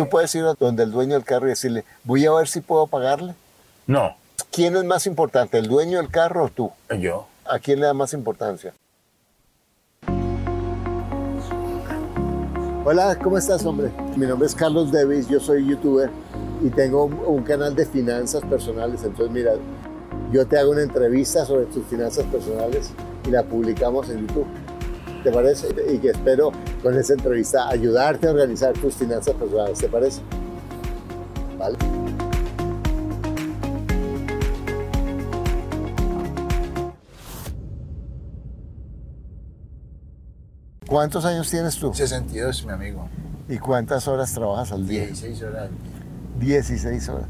Tú puedes ir a donde el dueño del carro y decirle, voy a ver si puedo pagarle. No. ¿Quién es más importante, el dueño del carro o tú? Yo. ¿A quién le da más importancia? Hola, ¿cómo estás, hombre? Mi nombre es Carlos Davis, yo soy youtuber y tengo un canal de finanzas personales. Entonces, mira, yo te hago una entrevista sobre tus finanzas personales y la publicamos en YouTube. ¿Te parece? Y que espero con esa entrevista ayudarte a organizar tus finanzas personales. ¿Te parece? ¿Vale? ¿Cuántos años tienes tú? 62, mi amigo. ¿Y cuántas horas trabajas al día? 16 horas al día. 16 horas.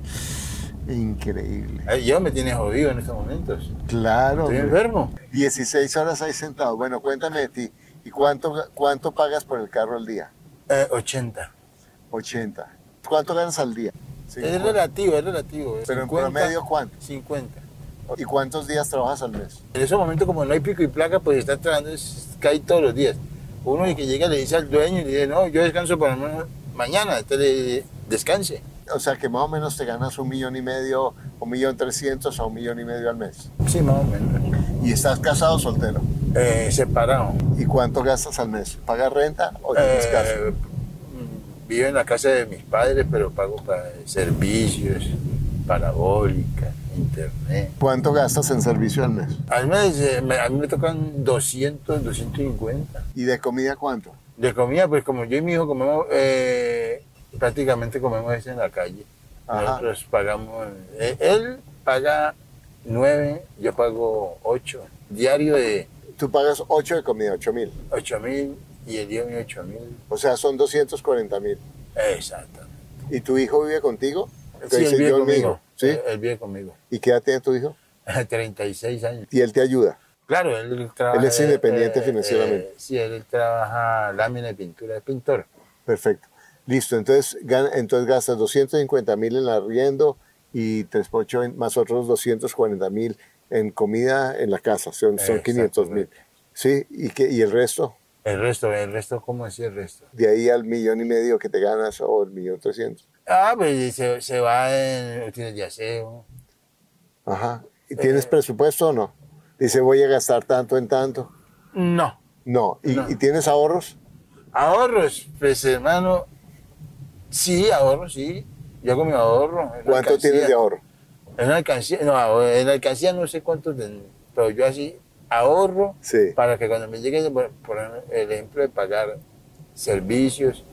Increíble. Yo me tiene jodido en estos momentos. Claro. Estoy enfermo. 16 horas ahí sentado. Bueno, cuéntame de ti. ¿Y cuánto pagas por el carro al día? 80. 80. ¿Cuánto ganas al día? Es relativo, es relativo. ¿Pero 50, en promedio cuánto? 50. ¿Y cuántos días trabajas al mes? En esos momentos, como no hay pico y placa, pues está trabajando, cae todos los días. Uno que llega le dice al dueño y le dice, no, yo descanso por lo menos mañana, entonces descanse. O sea que más o menos te ganas 1,5 millones, 1.300.000 o 1,5 millones al mes. Sí, más o menos. ¿Y estás casado o soltero? Separado. ¿Y cuánto gastas al mes? ¿Pagas renta o tienes casa? Vivo en la casa de mis padres, pero pago para servicios, parabólica, internet. ¿Cuánto gastas en servicio al mes? Al mes, a mí me tocan 200, 250. ¿Y de comida cuánto? De comida, pues como yo y mi hijo comemos, prácticamente comemos eso en la calle. Ajá. Nosotros pagamos, él paga 9, yo pago 8. Diario de Tú pagas 8 de comida, 8.000. 8.000 y el día mío 8.000. O sea, son 240.000. Exactamente. ¿Y tu hijo vive contigo? Sí, él vive yo, mi conmigo. hijo. ¿Sí? Él vive conmigo. ¿Y qué edad tiene tu hijo? 36 años. Y él te ayuda. Claro, él trabaja. Él es independiente financieramente. Sí, él trabaja lámina de pintura, es pintor. Perfecto. Listo, entonces gastas 250.000 en arriendo y 3 por 8 más otros 240.000 en comida en la casa, son 500.000. ¿Sí? ¿Y el resto? El resto, ¿cómo decir el resto? De ahí al 1,5 millones que te ganas o el 1.300.000. Ah, pues se va en útiles de aseo. Ajá. ¿Y tienes presupuesto o no? Dice, voy a gastar tanto en tanto. No. No. No. ¿Y tienes ahorros? Ahorros, pues hermano, sí, ahorros, sí. Yo hago mi ahorro. ¿Cuánto tienes de ahorro? En la alcancía, no, en la alcancía no sé cuánto, pero yo así ahorro Sí. para que cuando me llegue, por el ejemplo de pagar servicios,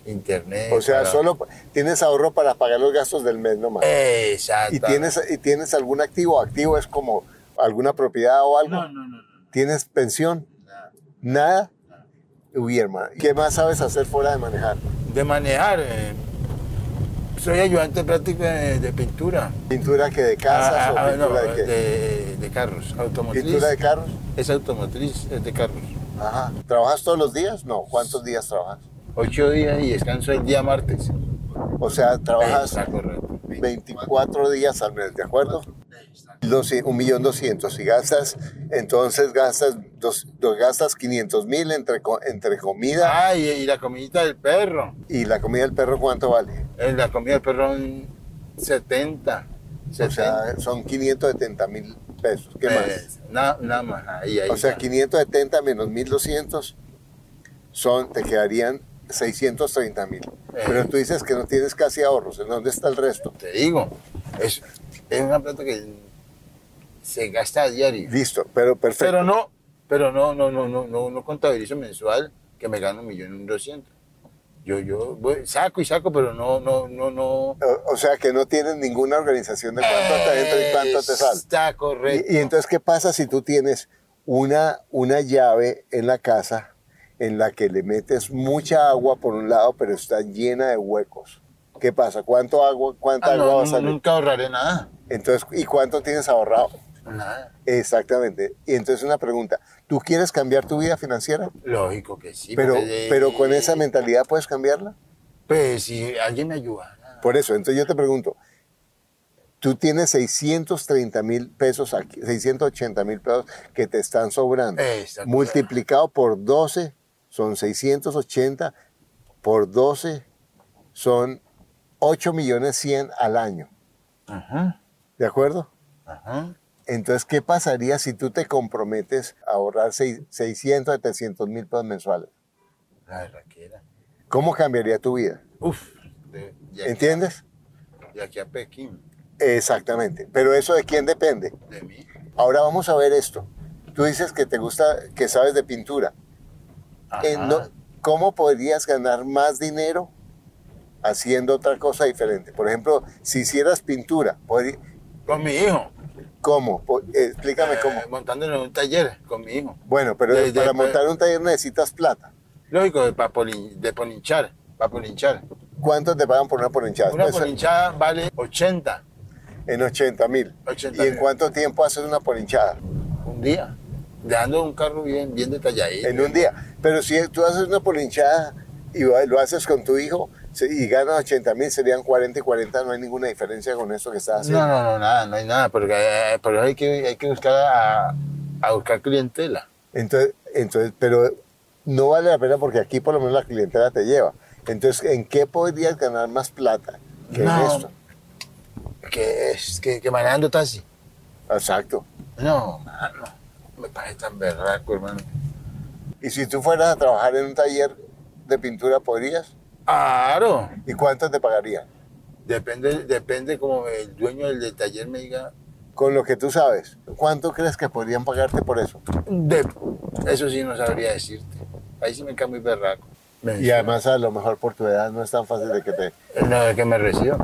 internet. O sea, solo tienes ahorro para pagar los gastos del mes nomás. Exacto. ¿Y tienes algún activo? ¿Activo es como alguna propiedad o algo? No. ¿Tienes pensión? Nada. ¿Nada? Uy, hermano. ¿Qué más sabes hacer fuera de manejar? De manejar, soy ayudante práctico de pintura. ¿Pintura que de casas o pintura no, de qué? de carros, automotriz. ¿Pintura de carros? Es automotriz, es de carros. Ajá. ¿Trabajas todos los días? No. ¿Cuántos días trabajas? 8 días y descanso el día martes. O sea, trabajas Está correcto. 24 días al mes, ¿de acuerdo? 1.200.000. Si gastas, entonces gastas 500.000 entre comida. Ah, y la comidita del perro. ¿Y la comida del perro cuánto vale? La comida del perro 70. O sea, son 570.000 pesos. ¿Qué más? Nada más. Ahí, O sea, está. 570 menos 1.200 te quedarían 630.000. Pero tú dices que no tienes casi ahorros. ¿En dónde está el resto? Te digo, es una plata que se gasta a diario. Listo, pero perfecto. Pero no contabilizo mensual que me gano 1.200.000. Yo voy, saco, pero no. O sea, que no tienes ninguna organización de cuánto te entra y cuánto te sale. Está correcto. Y entonces, ¿qué pasa si tú tienes una llave en la casa en la que le metes mucha agua por un lado, pero está llena de huecos? ¿Qué pasa? ¿Cuánta agua va a salir? Nunca ahorraré nada. Entonces, ¿y cuánto tienes ahorrado? Nada. Exactamente. Y entonces una pregunta, ¿tú quieres cambiar tu vida financiera? Lógico que sí. Pero con esa mentalidad puedes cambiarla. Pues si alguien me ayuda. Por eso, entonces yo te pregunto, tú tienes 630.000 pesos aquí, 680.000 pesos que te están sobrando. Multiplicado por 12, son 680, por 12, son 8.100.000 al año. Ajá, ¿De acuerdo? ajá. Entonces, ¿qué pasaría si tú te comprometes a ahorrar 600 a 300.000 pesos mensuales? La berraquera. ¿Cómo cambiaría tu vida? Uf, ¿Entiendes? De aquí a Pekín, Exactamente. Pero ¿eso de quién depende? de mí. Ahora vamos a ver esto. Tú dices que te gusta, que sabes de pintura. Ajá. ¿Cómo podrías ganar más dinero haciendo otra cosa diferente? Por ejemplo, si hicieras pintura, Con mi hijo. ¿cómo? Explícame cómo. Montándolo en un taller con mi hijo. Bueno, pero para montar un taller necesitas plata. Lógico, de polinchar, para polinchar. ¿Cuánto te pagan por una polinchada? Una Pues, polinchada vale 80 en 80.000. 80.000. ¿Y en cuánto tiempo haces una polinchada? un día, dejando un carro bien detalladito. En un día. Pero si tú haces una polinchada y lo haces con tu hijo y ganas 80.000, serían 40 y 40, no hay ninguna diferencia con eso que estás haciendo. No, nada, no hay nada, porque hay que buscar a buscar clientela. Entonces, pero no vale la pena porque aquí por lo menos la clientela te lleva. Entonces, ¿en qué podrías ganar más plata que en esto? Que manejando taxi. Exacto. No, mano, me parece tan berraco, hermano. Y si tú fueras a trabajar en un taller de pintura, ¿podrías? Claro. ¿Y cuánto te pagarían? Depende como el dueño del taller me diga. Con lo que tú sabes, ¿cuánto crees que podrían pagarte por eso? Eso sí no sabría decirte. Ahí sí me queda muy berraco. Y además a lo mejor por tu edad no es tan fácil de que te... No, de que me reciba.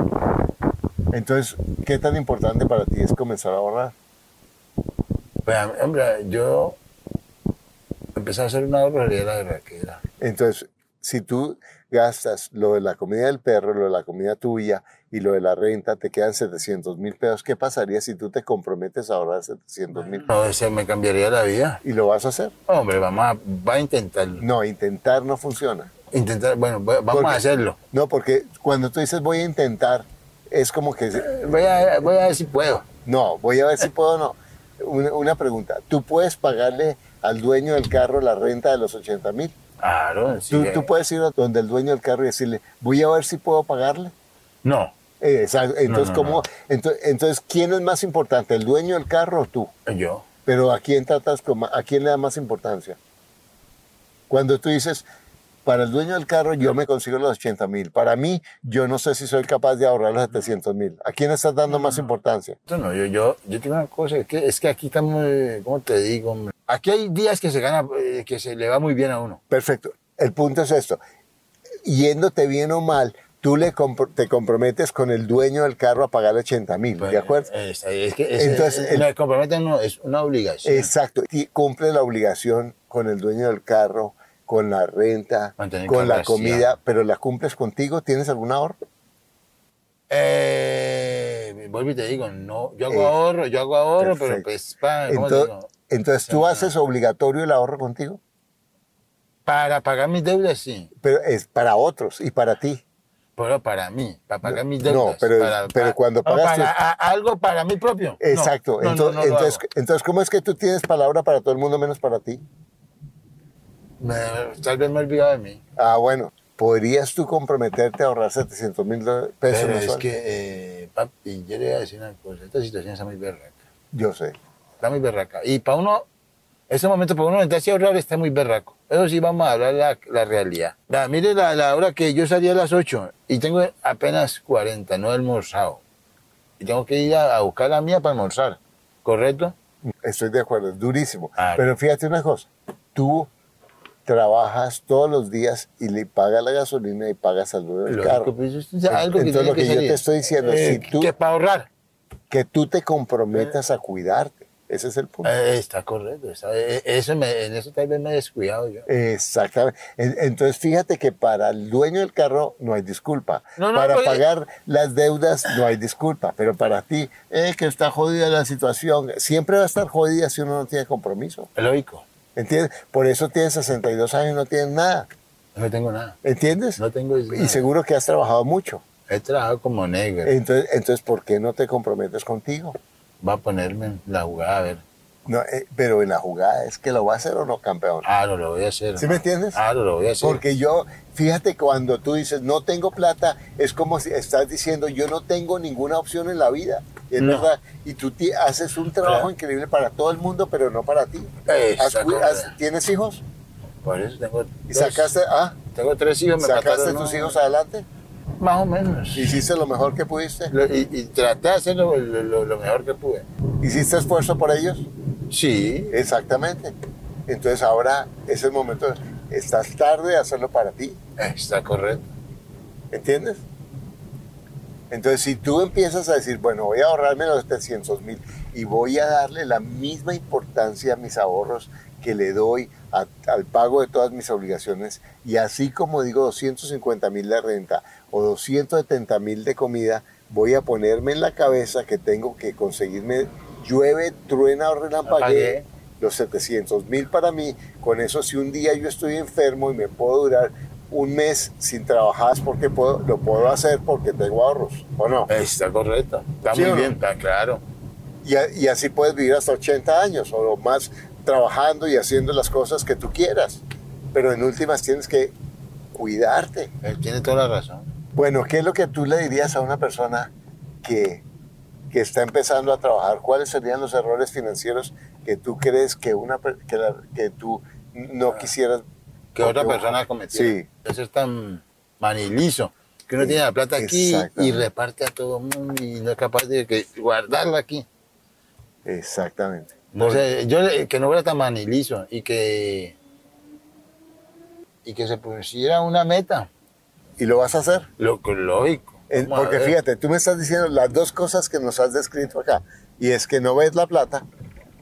Entonces, ¿qué tan importante para ti es comenzar a ahorrar? Pues, hombre, yo empecé a hacer una ahorro de la berraquera. Entonces, si tú gastas lo de la comida del perro, lo de la comida tuya y lo de la renta, te quedan 700.000 pesos. ¿Qué pasaría si tú te comprometes a ahorrar 700.000? No, ese me cambiaría la vida. ¿Y lo vas a hacer? Hombre, va a intentarlo. No, intentar no funciona. Intentar, bueno, vamos a hacerlo. No, porque cuando tú dices voy a intentar, es como que... Voy a ver si puedo. No, voy a ver si puedo o no. Una pregunta. ¿Tú puedes pagarle al dueño del carro la renta de los 80.000? Claro, sí. ¿Tú puedes ir a donde el dueño del carro y decirle, voy a ver si puedo pagarle? No. Exacto. Entonces, No. Entonces, ¿quién es más importante, el dueño del carro o tú? Yo. Pero ¿a quién a quién le da más importancia? Cuando tú dices, para el dueño del carro yo me consigo los 80.000. Para mí, yo no sé si soy capaz de ahorrar los 700.000. ¿A quién estás dando más importancia? No, yo tengo una cosa, es que aquí estamos, ¿cómo te digo? Hombre? Aquí hay días que se gana, que se le va muy bien a uno. Perfecto. El punto es esto. Yéndote bien o mal, tú te comprometes con el dueño del carro a pagarle 80.000, ¿de acuerdo? Entonces, me compromete no, es una obligación. Exacto. Y cumple la obligación con el dueño del carro, con la renta, Mantener con la relación. comida, pero la cumples contigo. ¿Tienes algún ahorro? Vuelvo y te digo, no, yo hago ahorro, perfecto. pero pues, ¿cómo te digo? Entonces, ¿tú haces obligatorio el ahorro contigo? Para pagar mis deudas, sí. Pero es para otros y para ti. Pero para mí, para pagar mis No, deudas. pero cuando pagas algo para mí propio. Exacto. No, Entonces, ¿cómo es que tú tienes palabra para todo el mundo menos para ti? Tal vez me he olvidado de mí. Ah, bueno. ¿Podrías tú comprometerte a ahorrar 700.000 pesos Pero mensuales? es que, papi, yo le voy a decir una cosa. Esta situación está muy berraca. Yo sé. Está muy berraca. Y para uno, ese momento, para uno intentarse ahorrar está muy berraco. Eso sí, vamos a hablar la realidad. Mire la hora que yo salí a las 8 y tengo apenas 40, no he almorzado. Y tengo que ir a buscar la mía para almorzar. ¿Correcto? Estoy de acuerdo, es durísimo. Ah. Pero fíjate una cosa. Tú trabajas todos los días y le pagas la gasolina y pagas al dueño del carro. Pues, es algo que Entonces, tiene lo que yo salir. te estoy diciendo es que para ahorrar. que tú te comprometas a cuidarte. Ese es el punto. Está correcto. En eso tal vez me he descuidado yo. Exactamente. Entonces, fíjate que para el dueño del carro no hay disculpa. No, para pues, pagar las deudas no hay disculpa. Pero para ti, que está jodida la situación, siempre va a estar jodida si uno no tiene compromiso. Es lógico. ¿Entiendes? Por eso tienes 62 años y no tienes nada. No tengo nada. ¿Entiendes? No tengo Y nada. seguro que has trabajado mucho. He trabajado como negro. Entonces, ¿por qué no te comprometes contigo? Va a ponerme en la jugada a ver. No, pero en la jugada es que lo va a hacer o no, campeón. Claro, lo voy a hacer. ¿Sí me entiendes? Claro, lo voy a hacer. Porque yo, fíjate, cuando tú dices no tengo plata, es como si estás diciendo yo no tengo ninguna opción en la vida. Es No. verdad. Y tú haces un trabajo increíble para todo el mundo, pero no para ti. ¿Tienes hijos? Por eso tengo. ¿Y sacaste, Tengo 3 hijos. sacaste tus hijos adelante? Más o menos. ¿Hiciste lo mejor que pudiste? Y traté de hacer lo mejor que pude. ¿Hiciste esfuerzo por ellos? Sí. Exactamente. Entonces ahora es el momento, estás tarde de hacerlo para ti. Está correcto. ¿Entiendes? Entonces si tú empiezas a decir, bueno, voy a ahorrarme los 700,000 y voy a darle la misma importancia a mis ahorros que le doy al pago de todas mis obligaciones, y así como digo 250,000 de renta o 270,000 de comida, voy a ponerme en la cabeza que tengo que conseguirme, llueve, truena o relampaguee, los 700,000 para mí. Con eso, si un día yo estoy enfermo y me puedo durar un mes sin trabajar, es porque lo puedo hacer porque tengo ahorros, ¿o no? Está correcto. Está muy bien, está claro. Y así puedes vivir hasta 80 años o más, trabajando y haciendo las cosas que tú quieras. Pero en últimas tienes que cuidarte. Él tiene toda la razón. Bueno, ¿qué es lo que tú le dirías a una persona que está empezando a trabajar? ¿Cuáles serían los errores financieros que tú crees que tú no quisieras que otra persona cometiera? Sí. Eso es tan manilizo, que uno tiene la plata aquí y reparte a todo el mundo y no es capaz de guardarla aquí. Exactamente. No sé, que no fuera tan manilizo y que se pusiera una meta. ¿Y lo vas a hacer? Lógico. Porque fíjate, tú me estás diciendo las dos cosas que nos has descrito acá, y es que no ves la plata,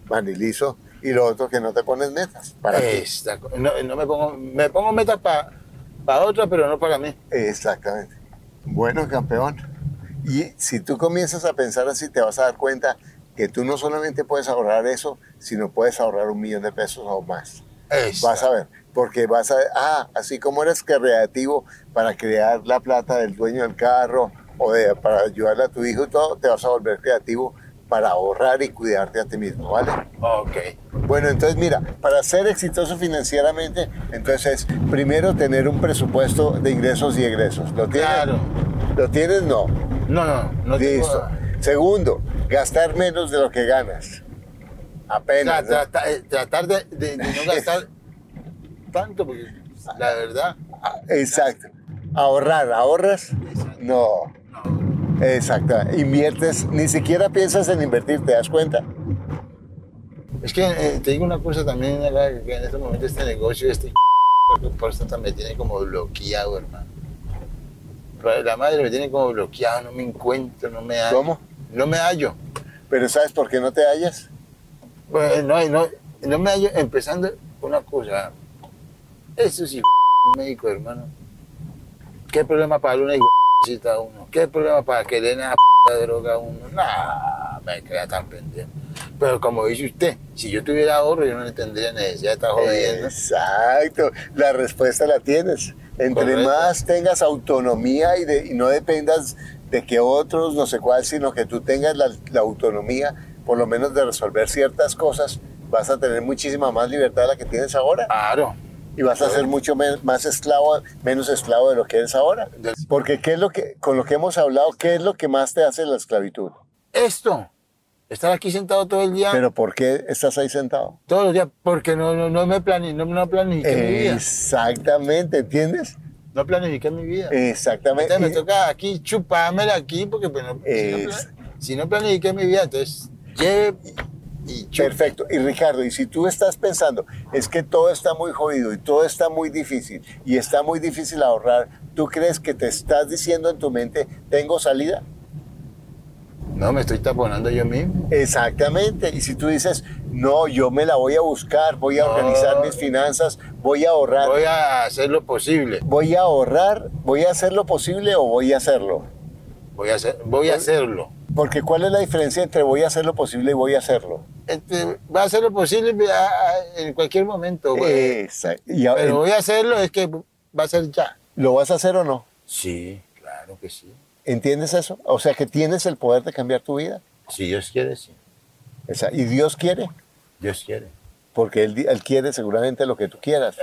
manilizo, y lo otro que no te pones metas para ti. No me pongo metas para otra, pero no para mí. Exactamente. Bueno, campeón. Y si tú comienzas a pensar así, te vas a dar cuenta que tú no solamente puedes ahorrar eso, sino puedes ahorrar 1,000,000 de pesos o más. Vas a ver, porque vas a ver, así como eres creativo para crear la plata del dueño del carro o para ayudarle a tu hijo y todo, te vas a volver creativo para ahorrar y cuidarte a ti mismo, ¿vale? Ok. Bueno, entonces mira, para ser exitoso financieramente, entonces primero tener un presupuesto de ingresos y egresos. ¿Lo tienes? Claro. ¿Lo tienes? No. No. Listo. Segundo, gastar menos de lo que ganas. Apenas. Tratar de no gastar tanto, porque la verdad. Exacto. ¿Ahorras? No. Exacto. Inviertes, ni siquiera piensas en invertir, ¿te das cuenta? Es que te digo una cosa también, que en este momento este negocio, me tiene como bloqueado, hermano. La madre me tiene como bloqueado, no me encuentro, no me hallo. ¿Cómo? No me hallo. ¿Pero sabes por qué no te hallas? Bueno, no me hallo empezando una cosa. Eso sí, médico, hermano. ¿Qué problema para una cita a uno? ¿Qué problema para que le den a droga a uno? Nah, me queda tan pendiente. Pero como dice usted, si yo tuviera ahorro, yo no le tendría necesidad de estar jodiendo. Exacto, la respuesta la tienes. Entre más tengas autonomía y no dependas de que otros, no sé cuál, sino que tú tengas la autonomía, por lo menos de resolver ciertas cosas, vas a tener muchísima más libertad de la que tienes ahora. Claro. Y vas a ser mucho menos esclavo de lo que eres ahora. Porque con lo que hemos hablado, ¿qué es lo que más te hace la esclavitud? Estar aquí sentado todo el día. ¿Pero por qué estás ahí sentado? Todos los días, porque no planifiqué mi vida. Exactamente, ¿entiendes? No planifiqué mi vida. Exactamente. Entonces me toca aquí chupármela aquí, porque si no planifiqué mi vida, entonces lleve y chupe. Perfecto. Y Ricardo, y si tú estás pensando, es que todo está muy jodido y todo está muy difícil y está muy difícil ahorrar, ¿tú crees que te estás diciendo en tu mente, tengo salida? No, me estoy taponando yo mismo. Exactamente. Y si tú dices, no, yo me la voy a buscar, voy a organizar mis finanzas, voy a ahorrar. Voy a hacer lo posible. ¿Voy a ahorrar? ¿Voy a hacer lo posible o voy a hacerlo? Voy a hacerlo. Porque ¿cuál es la diferencia entre voy a hacer lo posible y voy a hacerlo? Va a hacer lo posible en cualquier momento. Exacto. Pero voy a hacerlo, es que va a ser ya. ¿Lo vas a hacer o no? Sí, claro que sí. ¿Entiendes eso? O sea, que tienes el poder de cambiar tu vida. Si Dios quiere, sí. ¿Y Dios quiere? Dios quiere. Porque él quiere seguramente lo que tú quieras.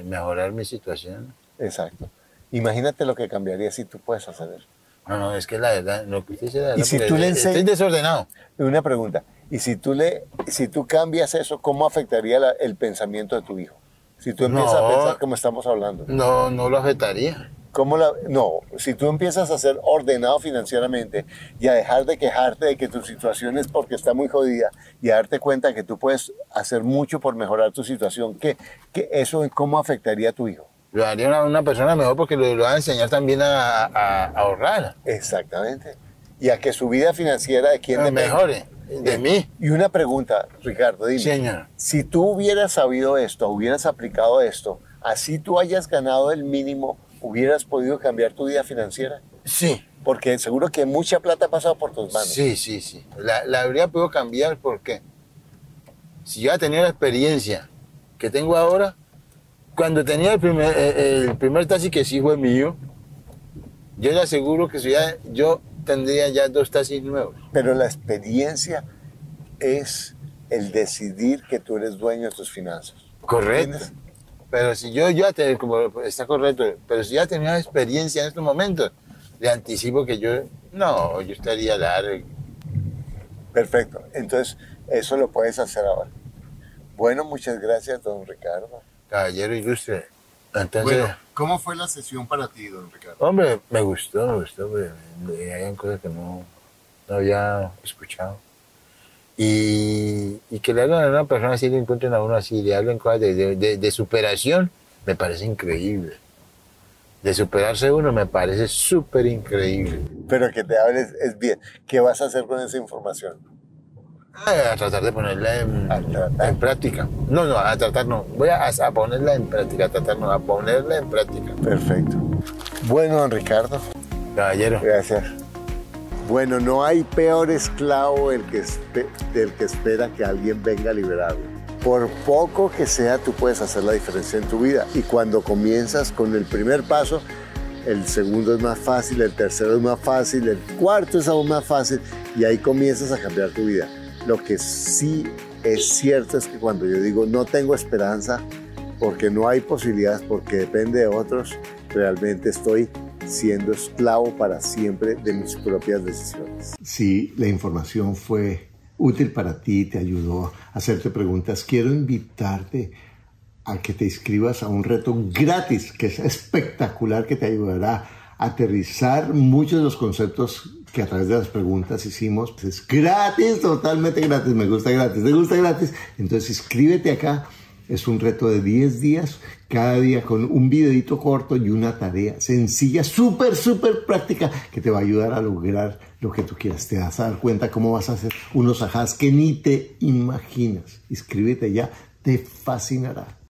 Mejorar mi situación. Exacto. Imagínate lo que cambiaría si tú puedes hacer eso. No, es que la verdad, lo que usted dice es la verdad, Y si tú le estoy desordenado. Una pregunta. Y si tú cambias eso, ¿cómo afectaría el pensamiento de tu hijo? Si tú empiezas a pensar como estamos hablando. No lo afectaría. No, si tú empiezas a ser ordenado financieramente y a dejar de quejarte de que tu situación es porque está muy jodida y a darte cuenta que tú puedes hacer mucho por mejorar tu situación, ¿qué eso cómo afectaría a tu hijo? Lo haría una persona mejor porque lo va a enseñar también a ahorrar. Exactamente. Y a que su vida financiera de quién depende. Mejore, de mí. Y una pregunta, Ricardo, dime. Señor. Si tú hubieras sabido esto, hubieras aplicado esto, así tú hayas ganado el mínimo, ¿hubieras podido cambiar tu vida financiera? Sí. Porque seguro que mucha plata ha pasado por tus manos. Sí. La habría podido cambiar porque si yo ya tenía la experiencia que tengo ahora, cuando tenía el primer taxi que sí fue mío, yo le aseguro que yo tendría ya 2 taxis nuevos. Pero la experiencia es el decidir que tú eres dueño de tus finanzas. Correcto. ¿Entiendes? Pero si yo ya está correcto, pero si ya tenía experiencia en estos momentos, le anticipo que yo estaría largo. Perfecto. Entonces, eso lo puedes hacer ahora. Bueno, muchas gracias, don Ricardo. Caballero ilustre. Entonces, Bueno, ¿cómo fue la sesión para ti, don Ricardo? hombre, me gustó, porque hay cosas que no había escuchado. Y que le hablen a una persona así, le encuentren a uno así, le hablen cosas de superación, me parece increíble. De superarse uno me parece súper increíble. Pero que te hables es bien. ¿Qué vas a hacer con esa información? A tratar de ponerla en práctica. No, a tratar no. Voy a ponerla en práctica, a ponerla en práctica. Perfecto. Bueno, don Ricardo. Caballero. Gracias. Bueno, no hay peor esclavo del que espera que alguien venga a liberarlo. Por poco que sea, tú puedes hacer la diferencia en tu vida. Y cuando comienzas con el primer paso, el segundo es más fácil, el tercero es más fácil, el cuarto es aún más fácil, y ahí comienzas a cambiar tu vida. Lo que sí es cierto es que cuando yo digo no tengo esperanza, porque no hay posibilidades, porque depende de otros, realmente estoy siendo esclavo para siempre de mis propias decisiones. Si la información fue útil para ti, te ayudó a hacerte preguntas, quiero invitarte a que te inscribas a un reto gratis que es espectacular, que te ayudará a aterrizar muchos de los conceptos que a través de las preguntas hicimos. Es gratis, totalmente gratis. Me gusta gratis, ¿te gusta gratis? Entonces inscríbete acá. Es un reto de 10 días, cada día con un videito corto y una tarea sencilla, súper práctica, que te va a ayudar a lograr lo que tú quieras. Te vas a dar cuenta cómo vas a hacer unos ajás que ni te imaginas. Inscríbete ya, te fascinará.